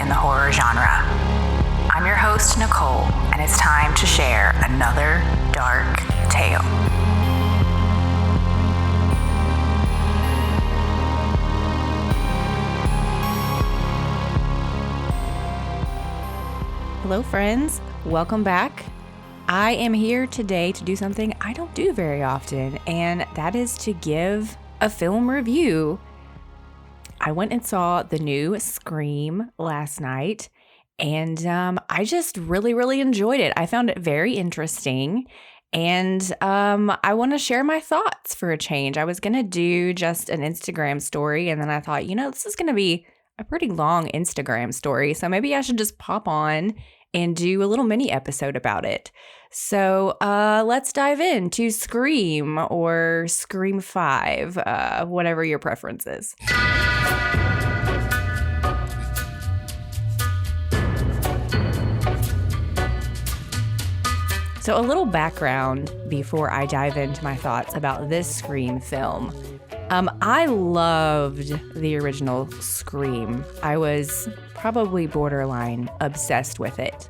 in the horror genre. I'm your host, Nicole, and it's time to share another dark tale. Hello, friends. Welcome back. I am here today to do something I don't do very often, and that is to give a film review. I went and saw the new Scream last night, and I just really enjoyed it. I found it very interesting, and I want to share my thoughts for a change. I was going to do just an Instagram story, and then I thought, this is going to be a pretty long Instagram story, so maybe I should just pop on and do a little mini episode about it. So let's dive into Scream or Scream 5, whatever your preference is. So a little background before I dive into my thoughts about this Scream film. I loved the original Scream. I was probably borderline obsessed with it.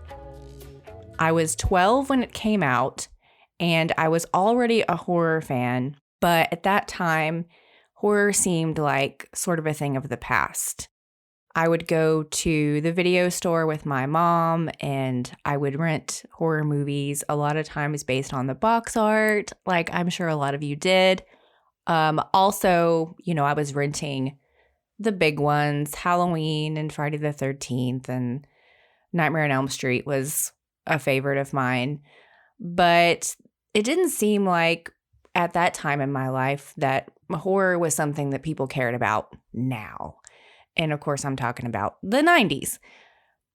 I was 12 when it came out, and I was already a horror fan, but at that time, horror seemed like sort of a thing of the past. I would go to the video store with my mom, and I would rent horror movies, a lot of times based on the box art, like I'm sure a lot of you did. Also, I was renting the big ones, Halloween and Friday the 13th, and Nightmare on Elm Street was a favorite of mine. But it didn't seem like at that time in my life that horror was something that people cared about now. And of course, I'm talking about the 90s.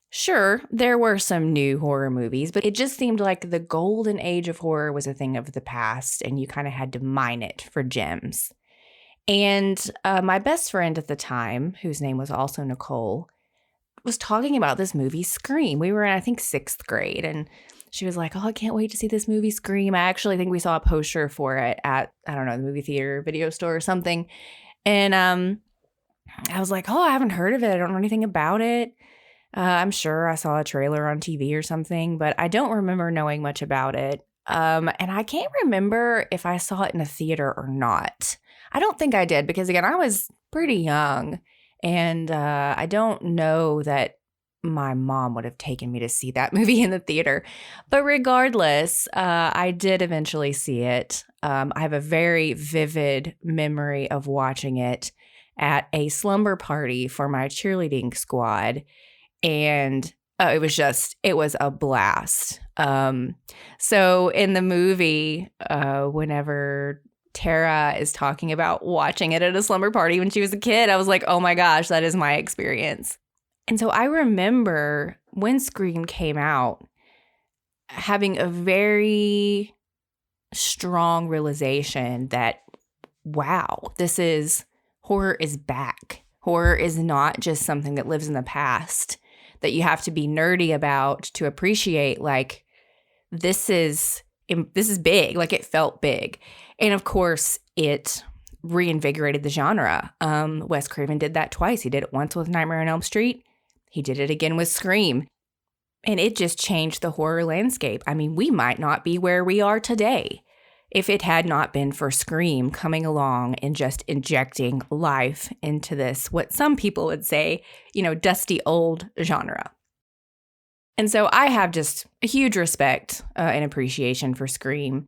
Sure, there were some new horror movies, but it just seemed like the golden age of horror was a thing of the past, and you kind of had to mine it for gems. And my best friend at the time, whose name was also Nicole, was talking about this movie Scream. We were in, I think, 6th grade, and she was like, oh, I can't wait to see this movie Scream. I actually think we saw a poster for it at, I don't know, the movie theater, video store or something. And I was like, oh, I haven't heard of it. I don't know anything about it. I'm sure I saw a trailer on TV or something, but I don't remember knowing much about it. And I can't remember if I saw it in a theater or not. I don't think I did because, again, I was pretty young, and I don't know that my mom would have taken me to see that movie in the theater. But regardless, I did eventually see it. I have a very vivid memory of watching it at a slumber party for my cheerleading squad. And it was a blast. So in the movie, whenever Tara is talking about watching it at a slumber party when she was a kid, I was like, oh my gosh, that is my experience. And so I remember when Scream came out, having a very strong realization that, wow, horror is back. Horror is not just something that lives in the past that you have to be nerdy about to appreciate. Like, this is big. Like, it felt big. And of course, it reinvigorated the genre. Wes Craven did that twice. He did it once with Nightmare on Elm Street. He did it again with Scream. And it just changed the horror landscape. I mean, we might not be where we are today if it had not been for Scream coming along and just injecting life into this, what some people would say, dusty old genre. And so I have just a huge respect and appreciation for Scream.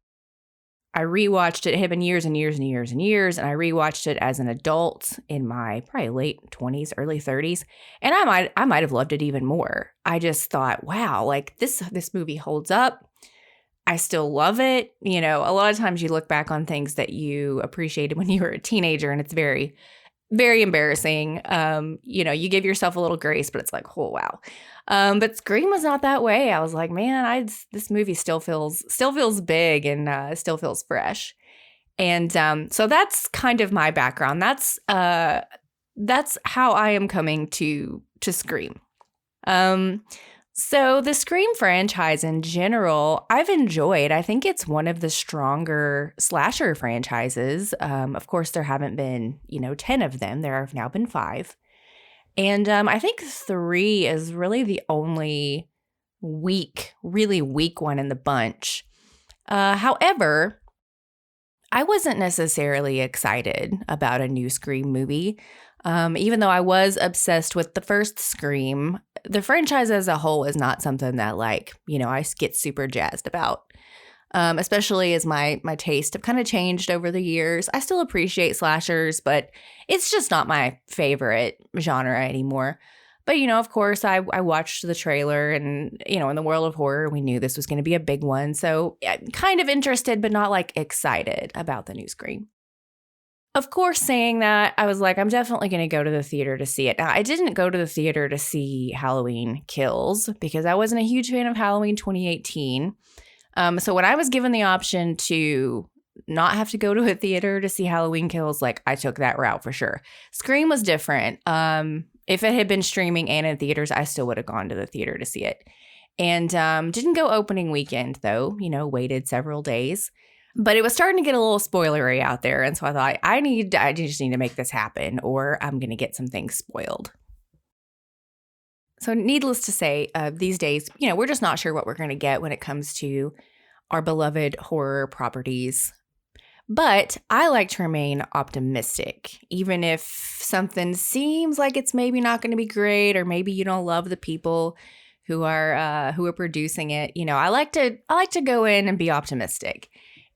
I rewatched it. It had been years and years and years and years, and I rewatched it as an adult in my probably late 20s, early 30s, and I might have loved it even more. I just thought, wow, like this movie holds up. I still love it. A lot of times you look back on things that you appreciated when you were a teenager, and it's very, very embarrassing. You give yourself a little grace, but it's like, oh, wow. But Scream was not that way. I was like, man, this movie still feels big and still feels fresh. And so that's kind of my background. That's how I am coming to Scream. So the Scream franchise in general, I've enjoyed. I think it's one of the stronger slasher franchises. Of course, there haven't been, 10 of them. There have now been 5. And I think 3 is really the only really weak one in the bunch. However, I wasn't necessarily excited about a new Scream movie. Even though I was obsessed with the first Scream, the franchise as a whole is not something that, like, I get super jazzed about. Especially as my taste have kind of changed over the years. I still appreciate slashers, but it's just not my favorite genre anymore. But, of course, I watched the trailer and, in the world of horror, we knew this was going to be a big one. So I'm kind of interested, but not like excited about the new Scream. Of course, saying that, I was like, I'm definitely going to go to the theater to see it. Now, I didn't go to the theater to see Halloween Kills because I wasn't a huge fan of Halloween 2018. So when I was given the option to not have to go to a theater to see Halloween Kills, like, I took that route for sure. Scream was different. If it had been streaming and in theaters, I still would have gone to the theater to see it. And didn't go opening weekend, though, waited several days. But it was starting to get a little spoilery out there. And so I thought, I just need to make this happen or I'm going to get some things spoiled. So needless to say, these days, we're just not sure what we're going to get when it comes to our beloved horror properties. But I like to remain optimistic, even if something seems like it's maybe not going to be great, or maybe you don't love the people who are producing it. I like to go in and be optimistic.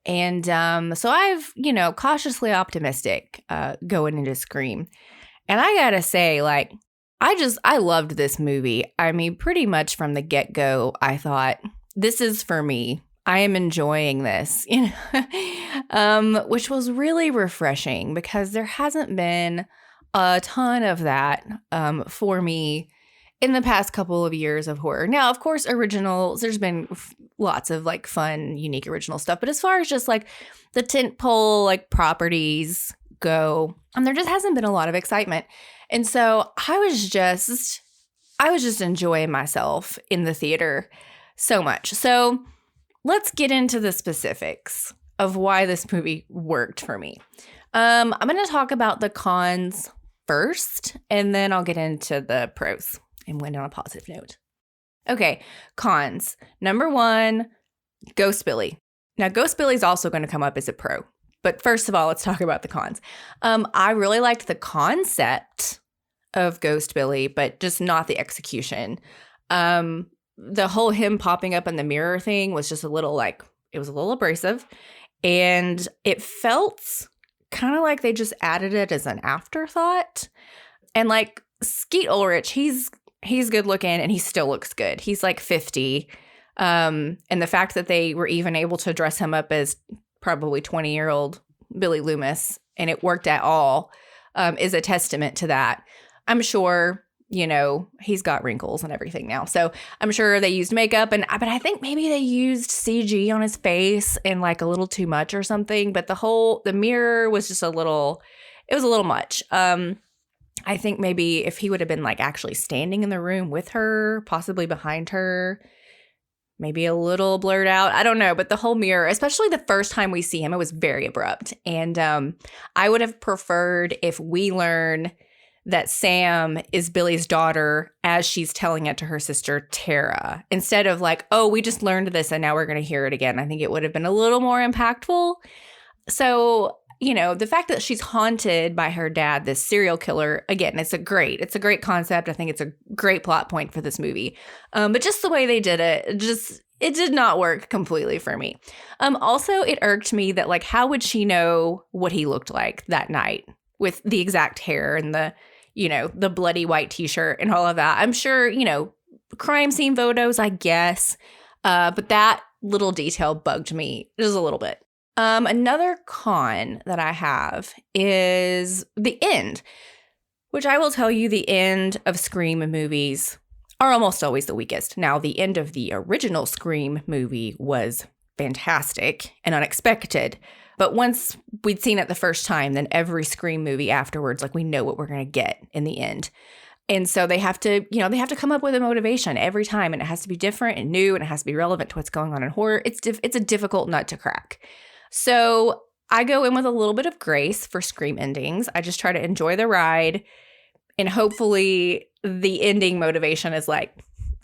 And so I've, cautiously optimistic going into Scream. And I gotta say, like, I loved this movie. I mean, pretty much from the get-go, I thought, this is for me. I am enjoying this, which was really refreshing because there hasn't been a ton of that for me in the past couple of years of horror. Now, of course, originals, there's been lots of like fun, unique original stuff. But as far as just like the tentpole like properties go, there just hasn't been a lot of excitement. And so I was just enjoying myself in the theater so much. So let's get into the specifics of why this movie worked for me. I'm going to talk about the cons first, and then I'll get into the pros and end on a positive note. Okay, cons. Number 1, Ghost Billy. Now, Ghost Billy's also going to come up as a pro. But first of all, let's talk about the cons. I really liked the concept of Ghost Billy, but just not the execution. The whole him popping up in the mirror thing was just a little abrasive. And it felt kind of like they just added it as an afterthought. And like Skeet Ulrich, he's good looking and he still looks good. He's like 50. And the fact that they were even able to dress him up as probably 20-year-old Billy Loomis and it worked at all is a testament to that. I'm sure, he's got wrinkles and everything now. So I'm sure they used makeup but I think maybe they used CG on his face and like a little too much or something. But the mirror was just it was a little much. I think maybe if he would have been like actually standing in the room with her, possibly behind her, maybe a little blurred out. I don't know. But the whole mirror, especially the first time we see him, it was very abrupt. And I would have preferred if we learn that Sam is Billy's daughter as she's telling it to her sister, Tara, instead of like, oh, we just learned this and now we're going to hear it again. I think it would have been a little more impactful. So, the fact that she's haunted by her dad, this serial killer, again, it's a great concept. I think it's a great plot point for this movie. But just the way they did it, it did not work completely for me. Also, it irked me that like, how would she know what he looked like that night with the exact hair and the bloody white t-shirt and all of that? I'm sure, crime scene photos, I guess. But that little detail bugged me just a little bit. Another con that I have is the end, which I will tell you the end of Scream movies are almost always the weakest. Now, the end of the original Scream movie was fantastic and unexpected. But once we'd seen it the first time, then every Scream movie afterwards, like we know what we're going to get in the end. And so they have to come up with a motivation every time, and it has to be different and new, and it has to be relevant to what's going on in horror. It's a difficult nut to crack. So I go in with a little bit of grace for Scream endings. I just try to enjoy the ride And hopefully the ending motivation is like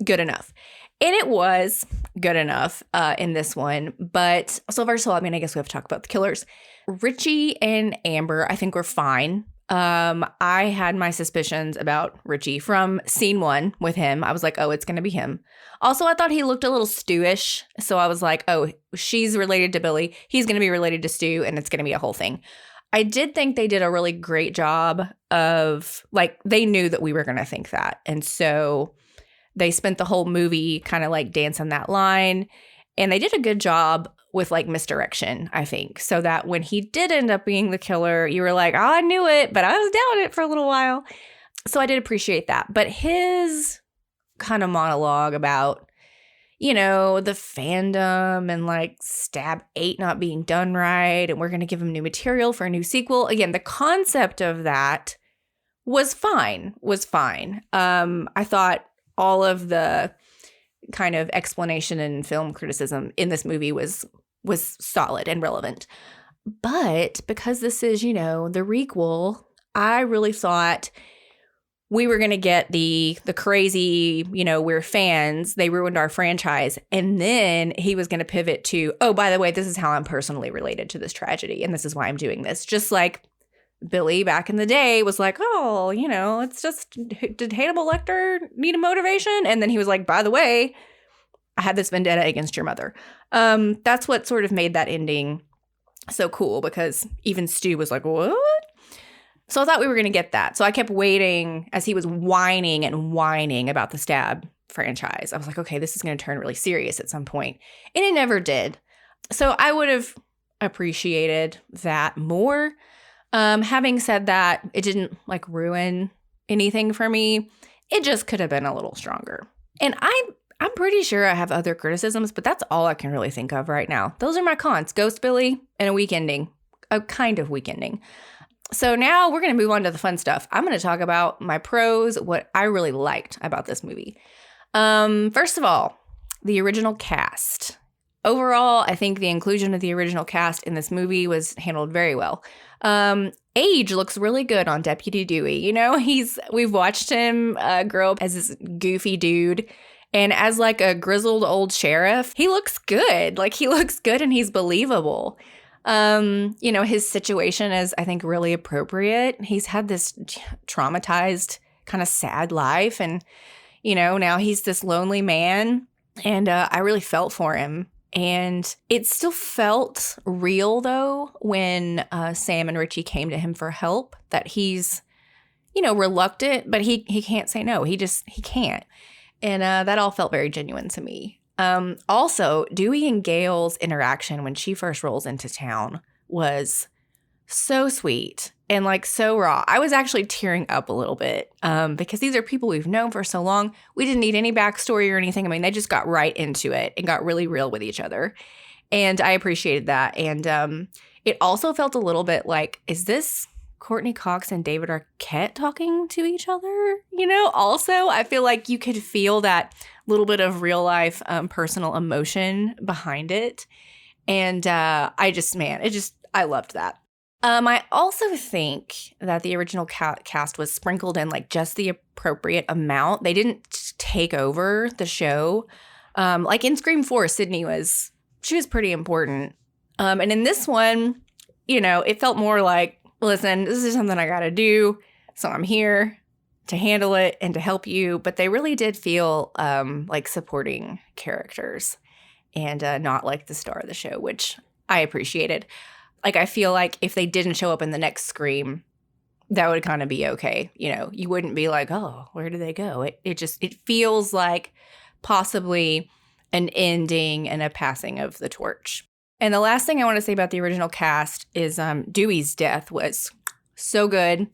good enough. And it was good enough in this one. But so first of all, I mean, I guess we have to talk about the killers. Richie and Amber, I think, were fine. I had my suspicions about Richie from scene 1 with him. I was like, oh, it's going to be him. Also, I thought he looked a little Stu-ish. So I was like, oh, she's related to Billy. He's going to be related to Stu, and it's going to be a whole thing. I did think they did a really great job of, like, they knew that we were going to think that. And so they spent the whole movie kind of like dancing that line. And they did a good job with like misdirection, I think, so that when he did end up being the killer, you were like, oh, I knew it, but I was down it for a little while. So I did appreciate that. But his kind of monologue about, you know, the fandom and like Stab 8 not being done right, and we're going to give him new material for a new sequel. Again, the concept of that was fine. I thought all of the kind of explanation and film criticism in this movie was solid and relevant. But because this is, you know, the requel, I really thought we were going to get the crazy, you know, we're fans, they ruined our franchise. And then he was going to pivot to, oh, by the way, this is how I'm personally related to this tragedy. And this is why I'm doing this. Just like Billy back in the day was like, oh, you know, it's just, did Hannibal Lecter need a motivation? And then he was like, by the way, I had this vendetta against your mother. That's what sort of made that ending so cool, because even Stu was like, what? So I thought we were going to get that. So I kept waiting as he was whining about the Stab franchise. I was like, okay, this is going to turn really serious at some point. And it never did. So I would have appreciated that more. Having said that, it didn't like ruin anything for me. It just could have been a little stronger. And I'm pretty sure I have other criticisms, but that's all I can really think of right now. Those are my cons: Ghost Billy and a weak ending, a kind of weak ending. So now we're going to move on to the fun stuff. I'm going to talk about my pros, what I really liked about this movie. First of all, the original cast. Overall, I think the inclusion of the original cast in this movie was handled very well. Age looks really good on Deputy Dewey. You know, we've watched him grow up as this goofy dude. And as like a grizzled old sheriff, he looks good. Like, he looks good and he's believable. You know, his situation is, I think, really appropriate. He's had this traumatized, kind of sad life. And, you know, now he's this lonely man. And I really felt for him. And it still felt real, though, when Sam and Richie came to him for help, that he's, you know, reluctant, but he can't say no. He can't. And that all felt very genuine to me. Also, Dewey and Gail's interaction when she first rolls into town was so sweet and like so raw. I was actually tearing up a little bit because these are people we've known for so long. We didn't need any backstory or anything. I mean, they just got right into it and got really real with each other. And I appreciated that. And it also felt a little bit like, is this Courtney Cox and David Arquette talking to each other? You know, also, I feel like you could feel that little bit of real life personal emotion behind it. And I loved that. I also think that the original cast was sprinkled in like just the appropriate amount. They didn't take over the show. Like in Scream 4, Sydney was pretty important. And in this one, you know, it felt more like, listen, this is something I got to do. So I'm here to handle it and to help you. But they really did feel like supporting characters and not like the star of the show, which I appreciated. Like, I feel like if they didn't show up in the next Scream, that would kind of be okay. You know, you wouldn't be like, oh, where did they go? It feels like possibly an ending and a passing of the torch. And the last thing I want to say about the original cast is Dewey's death was so good.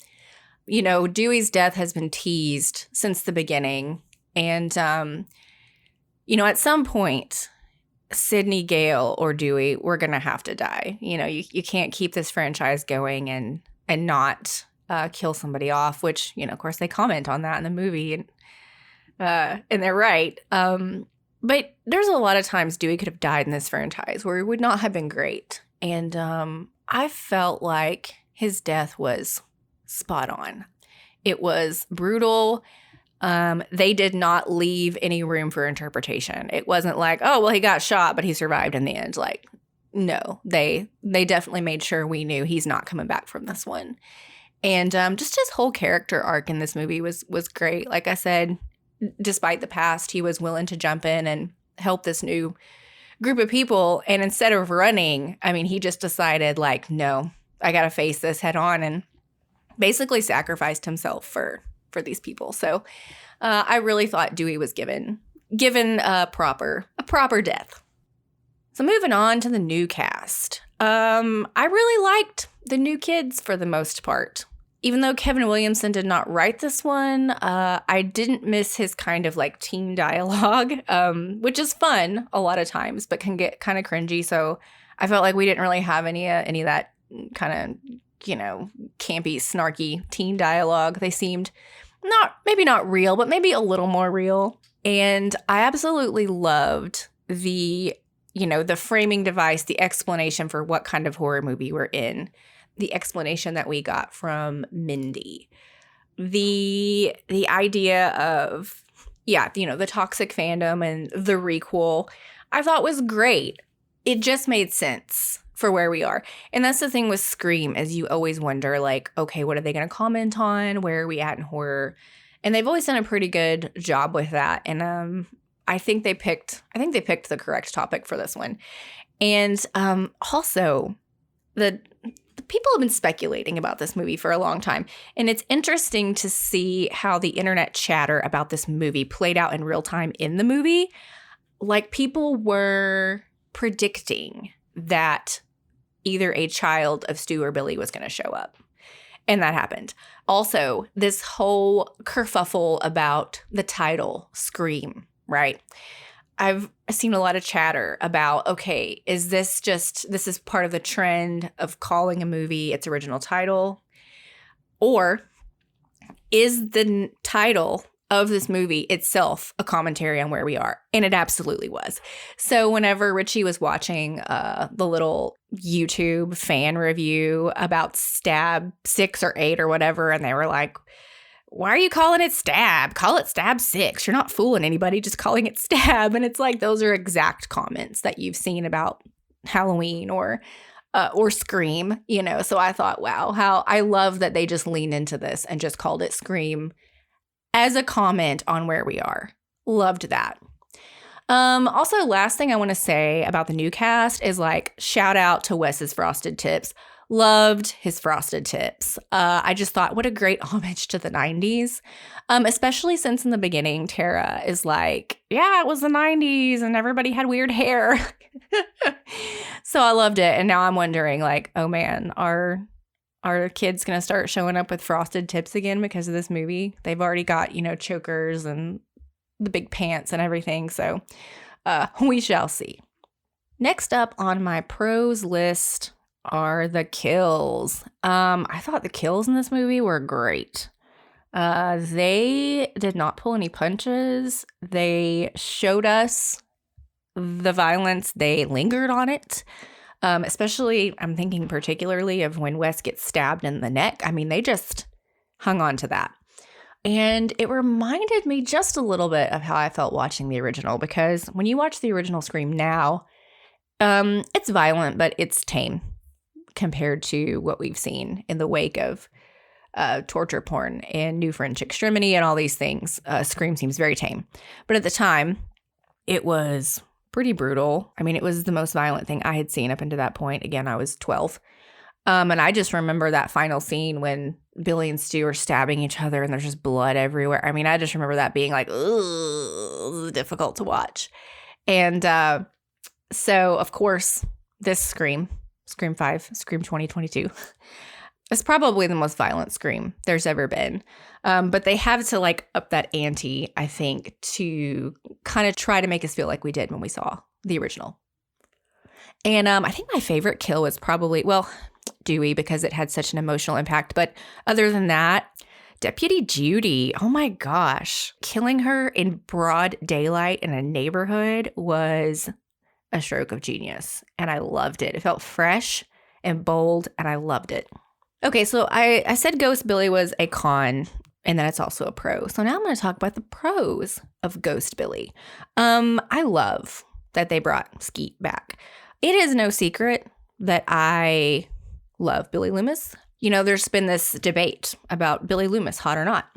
You know, Dewey's death has been teased since the beginning. And, you know, at some point, Sydney, Gale, or Dewey, we're going to have to die. You know, you can't keep this franchise going and not kill somebody off, which, you know, of course, they comment on that in the movie. And they're right. But there's a lot of times Dewey could have died in this franchise where it would not have been great. And I felt like his death was spot on. It was brutal. They did not leave any room for interpretation. It wasn't like, oh, well, he got shot, but he survived in the end. Like, no, they definitely made sure we knew he's not coming back from this one. And just his whole character arc in this movie was great. Like I said, despite the past, he was willing to jump in and help this new group of people. And instead of running, I mean, he just decided, like, no, I got to face this head on, and basically sacrificed himself for these people. So I really thought Dewey was given a proper death. So moving on to the new cast. I really liked the new kids for the most part. Even though Kevin Williamson did not write this one, I didn't miss his kind of like teen dialogue, which is fun a lot of times, but can get kind of cringy. So I felt like we didn't really have any of that kind of, campy, snarky teen dialogue. They seemed maybe not real, but maybe a little more real. And I absolutely loved the framing device, the explanation for what kind of horror movie we're in. The explanation that we got from Mindy, the idea of, the toxic fandom and the requel, I thought was great. It just made sense for where we are. And that's the thing with Scream, is you always wonder, like, okay, what are they going to comment on? Where are we at in horror? And they've always done a pretty good job with that. And I think they picked the correct topic for this one. And also, the people have been speculating about this movie for a long time. And it's interesting to see how the internet chatter about this movie played out in real time in the movie. Like, people were predicting that either a child of Stu or Billy was going to show up. And that happened. Also, this whole kerfuffle about the title, Scream, right? I've seen a lot of chatter about, okay, this is part of the trend of calling a movie its original title? Or is the title of this movie itself a commentary on where we are? And it absolutely was. So whenever Richie was watching the little YouTube fan review about Stab 6 or 8 or whatever, and they were like, why are you calling it Stab? Call it Stab 6. You're not fooling anybody just calling it Stab. And it's like, those are exact comments that you've seen about Halloween or Scream, So I thought, wow, how I love that they just leaned into this and just called it Scream as a comment on where we are. Loved that. Also, last thing I want to say about the new cast is, like, shout out to Wes's Frosted Tips. Loved his Frosted Tips. I just thought, what a great homage to the 90s, especially since in the beginning, Tara is like, yeah, it was the 90s and everybody had weird hair. So I loved it. And now I'm wondering, like, oh man, are kids going to start showing up with Frosted Tips again because of this movie? They've already got, chokers and the big pants and everything. So we shall see. Next up on my pros list are the kills. I thought the kills in this movie were great. They did not pull any punches. They showed us the violence. They lingered on it. Especially, I'm thinking particularly of when Wes gets stabbed in the neck. I mean, they just hung on to that. And it reminded me just a little bit of how I felt watching the original, because when you watch the original Scream now, it's violent, but it's tame compared to what we've seen in the wake of torture porn and New French Extremity and all these things. Scream seems very tame. But at the time, it was pretty brutal. I mean, it was the most violent thing I had seen up until that point. Again, I was 12. And I just remember that final scene when Billy and Stu are stabbing each other and there's just blood everywhere. I mean, I just remember that being like, ugh, difficult to watch. And so, of course, this Scream 5, Scream 2022, is probably the most violent Scream there's ever been. But they have to, like, up that ante, I think, to kind of try to make us feel like we did when we saw the original. And I think my favorite kill was probably, Dewey, because it had such an emotional impact. But other than that, Deputy Judy, oh my gosh, killing her in broad daylight in a neighborhood was a stroke of genius. And I loved it. It felt fresh and bold, and I loved it. Okay, so I said Ghost Billy was a con. And then it's also a pro. So now I'm going to talk about the pros of Ghost Billy. I love that they brought Skeet back. It is no secret that I love Billy Loomis. You know, there's been this debate about Billy Loomis, hot or not.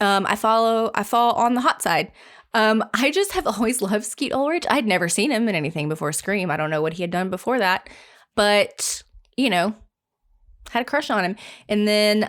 I fall on the hot side. I just have always loved Skeet Ulrich. I'd never seen him in anything before Scream. I don't know what he had done before that, but, you know, had a crush on him. And then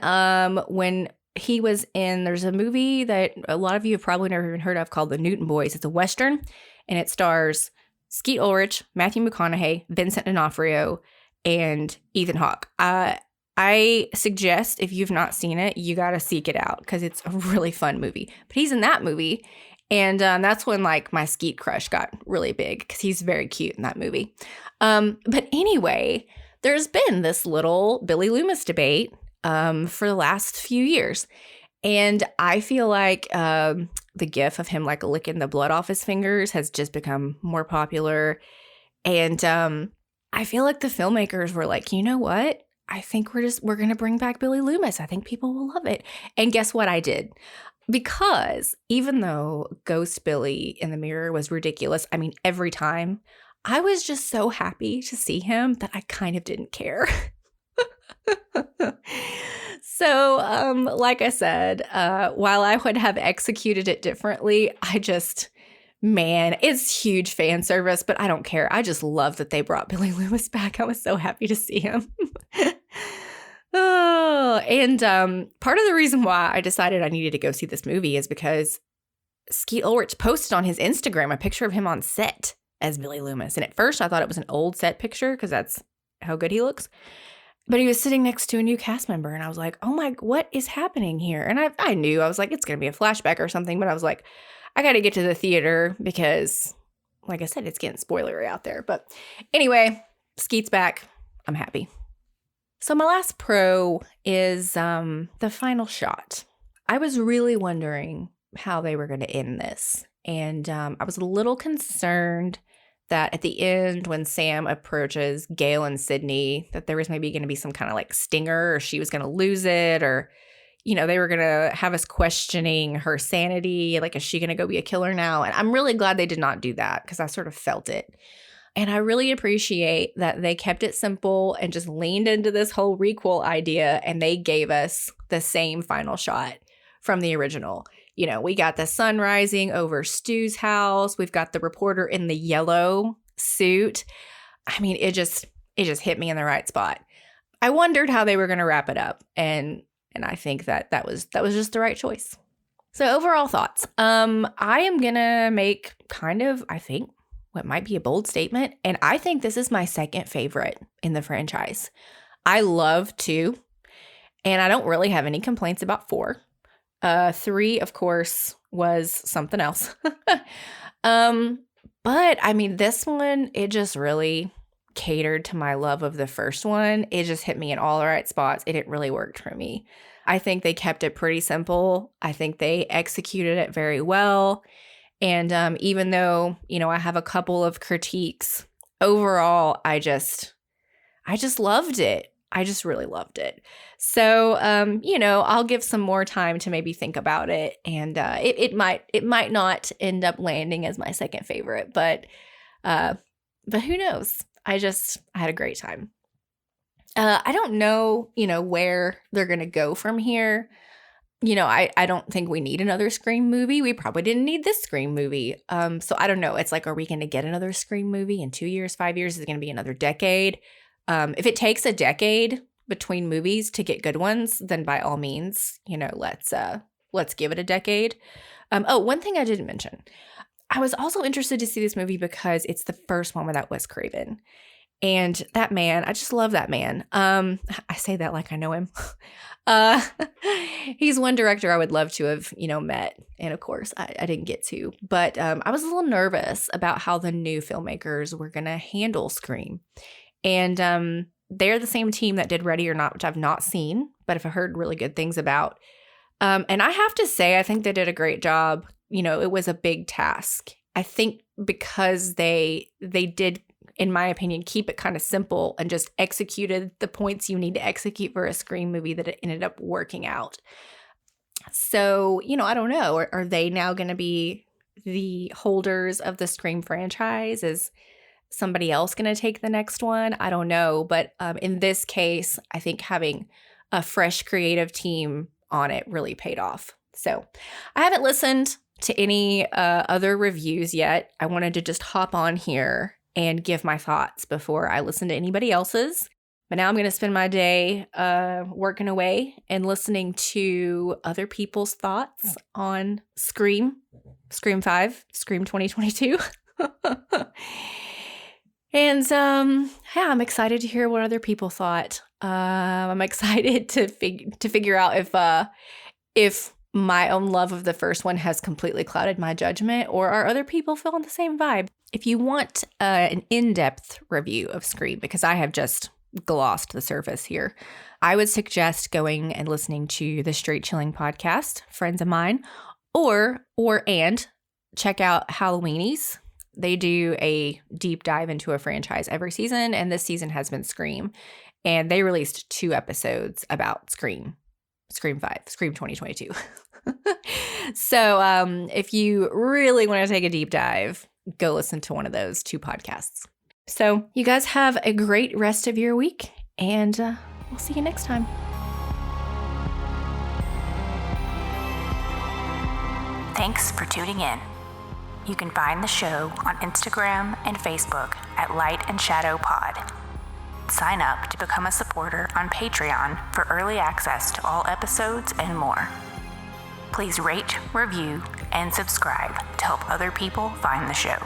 when he was in, there's a movie that a lot of you have probably never even heard of called The Newton Boys. It's a Western, and it stars Skeet Ulrich, Matthew McConaughey, Vincent D'Onofrio, and Ethan Hawke. I suggest if you've not seen it, you got to seek it out because it's a really fun movie. But he's in that movie, and that's when like my Skeet crush got really big because he's very cute in that movie. But anyway, there's been this little Billy Loomis debate for the last few years. And I feel like the gif of him like licking the blood off his fingers has just become more popular. And I feel like the filmmakers were like, you know what? I think we're going to bring back Billy Loomis. I think people will love it. And guess what I did? Because even though Ghost Billy in the mirror was ridiculous, I mean, every time, I was just so happy to see him that I kind of didn't care. So, like I said, while I would have executed it differently, man, it's huge fan service, but I don't care. I just love that they brought Billy Loomis back. I was so happy to see him. And part of the reason why I decided I needed to go see this movie is because Skeet Ulrich posted on his Instagram a picture of him on set as Billy Loomis. And at first I thought it was an old set picture because that's how good he looks. But he was sitting next to a new cast member, and I was like, oh my, what is happening here? And I knew, I was like, it's going to be a flashback or something, but I was like, I got to get to the theater because, like I said, it's getting spoilery out there. But anyway, Skeet's back. I'm happy. So my last pro is the final shot. I was really wondering how they were going to end this. And I was a little concerned that at the end, when Sam approaches Gail and Sydney, that there was maybe going to be some kind of like stinger, or she was going to lose it, or, you know, they were going to have us questioning her sanity. Like, is she going to go be a killer now? And I'm really glad they did not do that because I sort of felt it. And I really appreciate that they kept it simple and just leaned into this whole requel idea, and they gave us the same final shot from the original. You know, we got the sun rising over Stu's house. We've got the reporter in the yellow suit. I mean, it just hit me in the right spot. I wondered how they were going to wrap it up, and I think that was just the right choice. So overall thoughts. I am going to make kind of, I think, what might be a bold statement, and I think this is my second favorite in the franchise. I love 2, and I don't really have any complaints about 4. 3, of course, was something else. But I mean, this one, it just really catered to my love of the first one. It just hit me in all the right spots. It really worked for me. I think they kept it pretty simple. I think they executed it very well. And even though, you know, I have a couple of critiques, overall, I just loved it. I just really loved it. So, you know, I'll give some more time to maybe think about it. And it might not end up landing as my second favorite, but who knows? I had a great time. I don't know, you know, where they're going to go from here. You know, I don't think we need another Scream movie. We probably didn't need this Scream movie. So I don't know. It's like, are we going to get another Scream movie in 2 years, 5 years? Is it going to be another decade? If it takes a decade between movies to get good ones, then by all means, you know, let's give it a decade. One thing I didn't mention. I was also interested to see this movie because it's the first one without Wes Craven. And that man, I just love that man. I say that like I know him. He's one director I would love to have, you know, met. And of course, I didn't get to. But I was a little nervous about how the new filmmakers were going to handle Scream. And they're the same team that did Ready or Not, which I've not seen, but I've heard really good things about. And I have to say, I think they did a great job. You know, it was a big task. I think because they did, in my opinion, keep it kind of simple and just executed the points you need to execute for a Scream movie, that it ended up working out. So, I don't know. Are they now going to be the holders of the Scream franchise? Is somebody else going to take the next one? I don't know. But in this case, I think having a fresh creative team on it really paid off. So I haven't listened to any other reviews yet. I wanted to just hop on here and give my thoughts before I listen to anybody else's. But now I'm going to spend my day working away and listening to other people's thoughts on Scream 5, Scream 2022. And yeah, I'm excited to hear what other people thought. I'm excited to figure out if my own love of the first one has completely clouded my judgment, or are other people feeling the same vibe? If you want an in-depth review of Scream, because I have just glossed the surface here, I would suggest going and listening to the Straight Chilling podcast, friends of mine, or check out Halloweenies. They do a deep dive into a franchise every season, and this season has been Scream. And they released 2 episodes about Scream 5, Scream 2022. So if you really want to take a deep dive, go listen to one of those 2 podcasts. So you guys have a great rest of your week, and we'll see you next time. Thanks for tuning in. You can find the show on Instagram and Facebook at Light and Shadow Pod. Sign up to become a supporter on Patreon for early access to all episodes and more. Please rate, review, and subscribe to help other people find the show.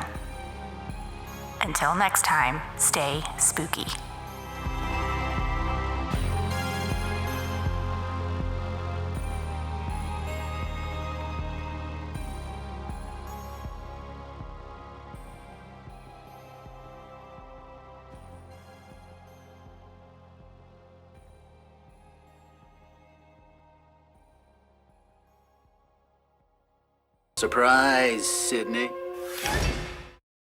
Until next time, stay spooky. Surprise, Sydney.